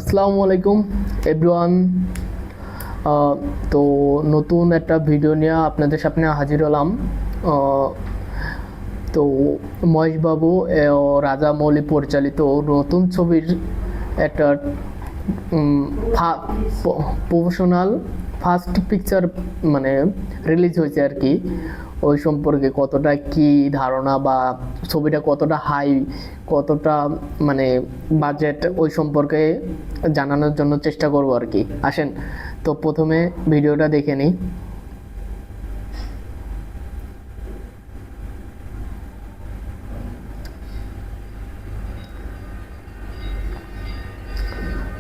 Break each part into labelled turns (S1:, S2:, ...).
S1: আসসালামু আলাইকুম এভরিওয়ান। তো নতুন একটা ভিডিও নিয়ে আপনাদের সামনে হাজির হলাম। তো মহেশবাবু রাজা মৌলি পরিচালিত নতুন ছবির একটা প্রফেশনাল ফার্স্ট পিকচার মানে রিলিজ হয়েছে আর কি। ওই সম্পর্কে কতটা কি ধারণা বা ছবিটা কতটা হাই, কতটা মানে বাজেট, ওই সম্পর্কে জানানোর জন্য চেষ্টা করব আর কি। আসেন তো প্রথমে ভিডিওটা দেখে নিই।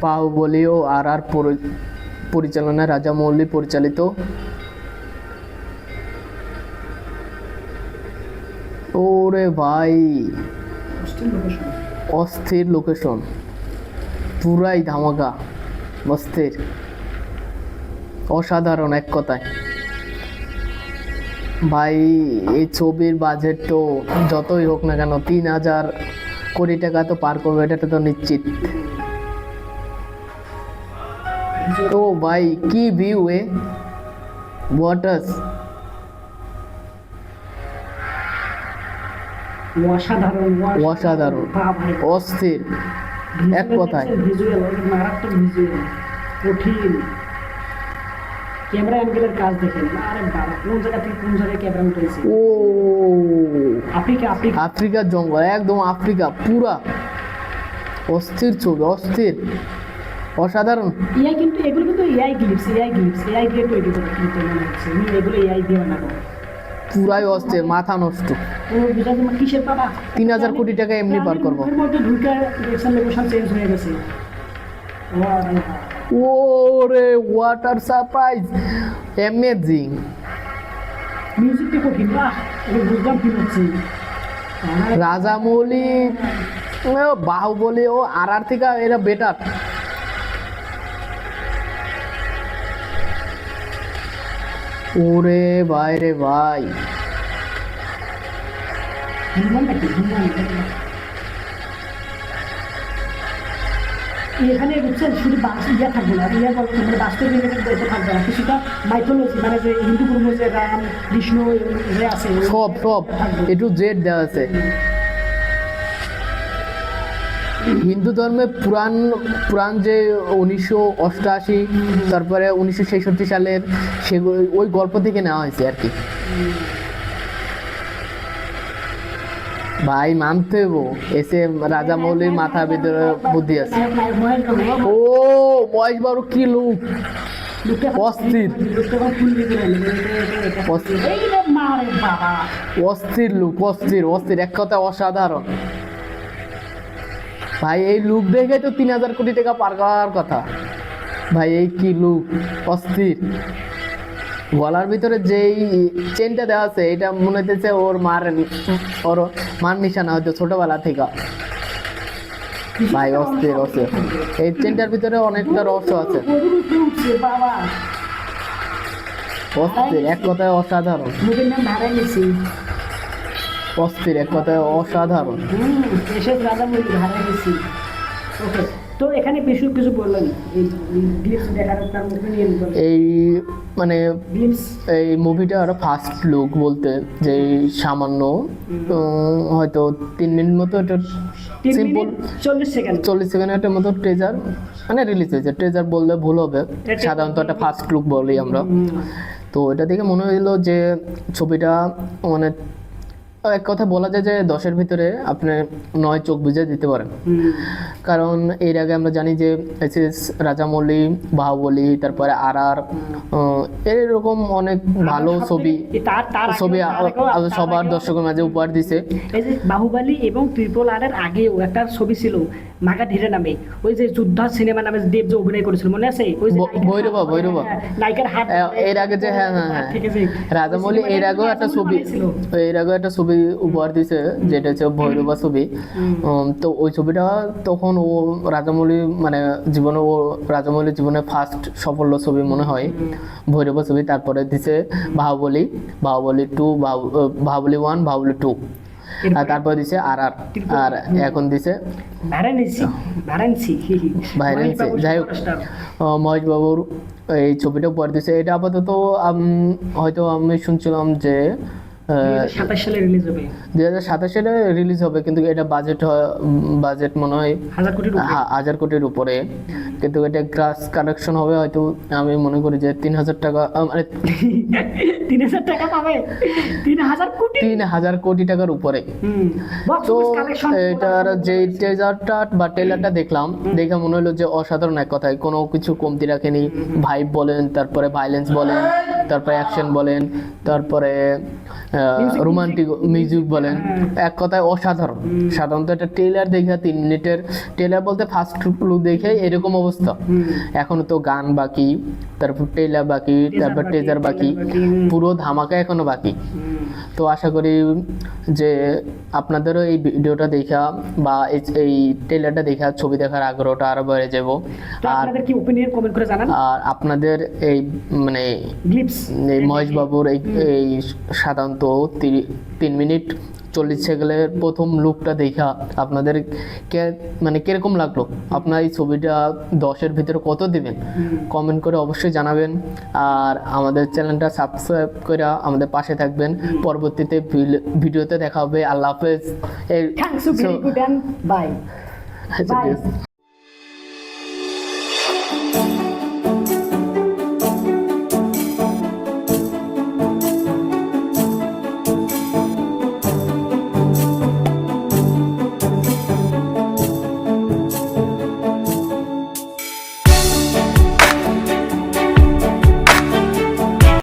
S1: বাহুবলী ও আর পরিচালনায় রাজা মৌলি পরিচালিত। ওরে ভাই, অস্থির লোকেশন, পুরাই ধামাকা, অস্থির, অসাধারণ এক কথায়। ভাই এই ছবির বাজেট তো যতই হোক না কেন 3,000 কোটি টাকা তো পার করবে, এটা তো নিশ্চিত। তো ভাই কি ভিউ ওয়াটার্স, অসাধারণ, অস্থির এক কথায়।
S2: মারাত্মক ভিজুয়াল, কঠিন ক্যামেরা অ্যাঙ্গেলের কাজ দেখেন। আরে বাবা, কোন জায়গা থেকে কোন জায়গায় ক্যামেরা উঠেছে।
S1: ও
S2: আফ্রিকার
S1: জঙ্গল, একদম আফ্রিকা পুরা। অস্থির ছবি, অস্থির, অসাধারণ।
S2: এআই কিন্তু এগুলো কিন্তু এআই দিয়ে তৈরি করে কিন্তু মনে হচ্ছে এগুলো এআই দিয়ে বানানো।
S1: পুরাই অস্থির, মাথা নষ্ট।
S2: কিসের পাবা
S1: 3,000 কোটি টাকা এমনি পার করবো।
S2: চেঞ্জ হয়ে গেছে।
S1: ওরে ওয়াটার সারপ্রাইজ, অ্যামেজিং।
S2: মিউজিকটা কঠিন না, এটা বুঝলাম কি হচ্ছে।
S1: রাজামৌলি, বাহুবলী ও আর থেকে এরা বেটার। ওরে ভাই রে ভাই,
S2: এখানে বুঝছেন শুধু ইয়া থাকবে না, ইয়া বলতে মানে বাস্তব গল্প থাকবে না, কিছুটা মাইথোলজি মানে যে হিন্দু ধর্ম যে রাম কৃষ্ণ যে আছে
S1: সব একটু জেড দেওয়া আছে। হিন্দু ধর্মে পুরাণ যে 1988 তারপরে 1966 সালের সেগুলো ওই গল্প থেকে নেওয়া হয়েছে আর কি। ভাই মানতে হবো, এসে রাজা মৌলির মাথার ভিতরে বুদ্ধি আছে। ও মহেশবাবু কি লুক, অস্থির অস্থির লুক, অস্থির এক কথা অসাধারণ। ভাই এই লুক দেখে তো 3,000 কোটি টাকা পার করার কথা। ভাই এই কি লুক, অস্থির। গলার ভিতরে যেই চেনটা দেওয়া আছে এটা মনে হইতেছে ওর মার নিশানা হয়তো ছোটবেলা থেকে। ভাই অস্থির, এই চেনটার ভিতরে অনেকটা রহস্য আছে। অস্থির এক কথায় অসাধারণ, অস্থির এক কথায় অসাধারণ।
S2: তো এখানে কিছু বললেন
S1: এই মানে এই মুভিটার ফার্স্ট লুক বলতে যে সামান্য হয়তো 3 মিনিট মতো, এটা সিম্পল 40 সেকেন্ডের মতো ট্রেজার মানে রিলিজ হয়েছে। ট্রেজার বললে ভুল হবে, সাধারণত একটা ফার্স্ট লুক বলি আমরা। তো এটা দেখে মনে হলো যে ছবিটা মানে এক কথা বলা যায় যে 10-এর ভিতরে আপনি 9 চোখ বুঝে দিতে পারেন। কারণ এর আগে আমরা জানি যে রাজামৌলি, বাহুবলী, তারপরে আর এরকম অনেক ভালো ছবি সবার দর্শকের মাঝে উপহার দিছে।
S2: এই যে বাহুবলী এবং RRR এর আগেও একটা ছবি ছিল মাগাধীরে নামে, ওই যে যোদ্ধা সিনেমা নামে দেব যে অভিনয় করেছিল মনে আছে? ওই যে
S1: ভৈরবা
S2: নায়িকার হাত
S1: এর আগে যে হ্যাঁ রাজামৌলি এর আগেও একটা ছবি উপহার দিছে, যেটা হচ্ছে ভৈরবা ছবি। তো ওই ছবিটা তখন ও রাজামৌলি মানে রাজামৌলির জীবনে ফার্স্ট সাফল্য ছবি মনে হয় ভৈরবা ছবি। তারপরে দিছে বাহুবলী 2, বাহুবলী 1, বাহুবলী 2। আর তারপর দিছে আর এখন দিছে
S2: ভারানসি ভারানসি
S1: ভাইরান্সি। যাই হোক মহেশ বাবুর এই ছবিটা পরে দিছে। এটা আপাতত হয়তো আমি শুনছিলাম যে
S2: 2027 সালে রিলিজ হবে,
S1: 2027 সালে রিলিজ হবে, কিন্তু এটা বাজেট মনে হয়
S2: 1000 কোটির উপরে।
S1: 1000 কোটির উপরে, কিন্তু এটা গ্রাস কালেকশন হবে হয়তো আমি মনে করি যে 3000 টাকা, মানে
S2: 3000 টাকা পাবে, 3000 কোটি
S1: 3000 কোটি টাকার উপরে।
S2: বক্স
S1: তো
S2: অফিস কালেকশন
S1: এটার যে ট্রেজারটা বা ট্রেলারটা দেখলাম, দেখে মনে হলো যে অসাধারণ এক কথায়, কোনো কিছু কমতি রাখেনি। ভাইব বলেন, তারপরে ভাইলেন্স বলেন, তারপরে অ্যাকশন বলেন, তারপরে রোমান্টিক মিউজিক বলেন, এক কথায় অসাধারণ। সাধারণত একটা ট্রেলার দেখে 3 মিনিটের ট্রেলার বলতে ফার্স্ট লুক দেখে এরকম অবস্থা। এখনো তো গান বাকি, তারপর ট্রেলার বাকি, তারপর ট্রেজার বাকি, পুরো ধামাকা এখনো বাকি। তো আশা করি যে আপনাদেরও এই ভিডিওটা দেখা বা এই ট্রেলারটা দেখা ছবি দেখার আগ্রহটা আরো বেড়ে যাব।
S2: তো
S1: আর
S2: আপনাদের কি ওপিনিয়ন কমেন্ট করে জানান।
S1: আর আপনাদের এই মানে
S2: গ্লিপস
S1: এই মহেশ বাবুর এই সাধারণত 3 মিনিট 40 সেকেন্ডের প্রথম লুকটা দেখা আপনাদের মানে কিরকম লাগলো? আপনার এই ছবিটা 10-এর ভিতরে কত দিবেন? কমেন্ট করে অবশ্যই জানাবেন। আর আমাদের চ্যানেলটা সাবস্ক্রাইব করে আমাদের পাশে থাকবেন। পরবর্তীতে ভিডিওতে দেখা হবে। আল্লাহ হাফেজ।
S2: Thanks, very good and by.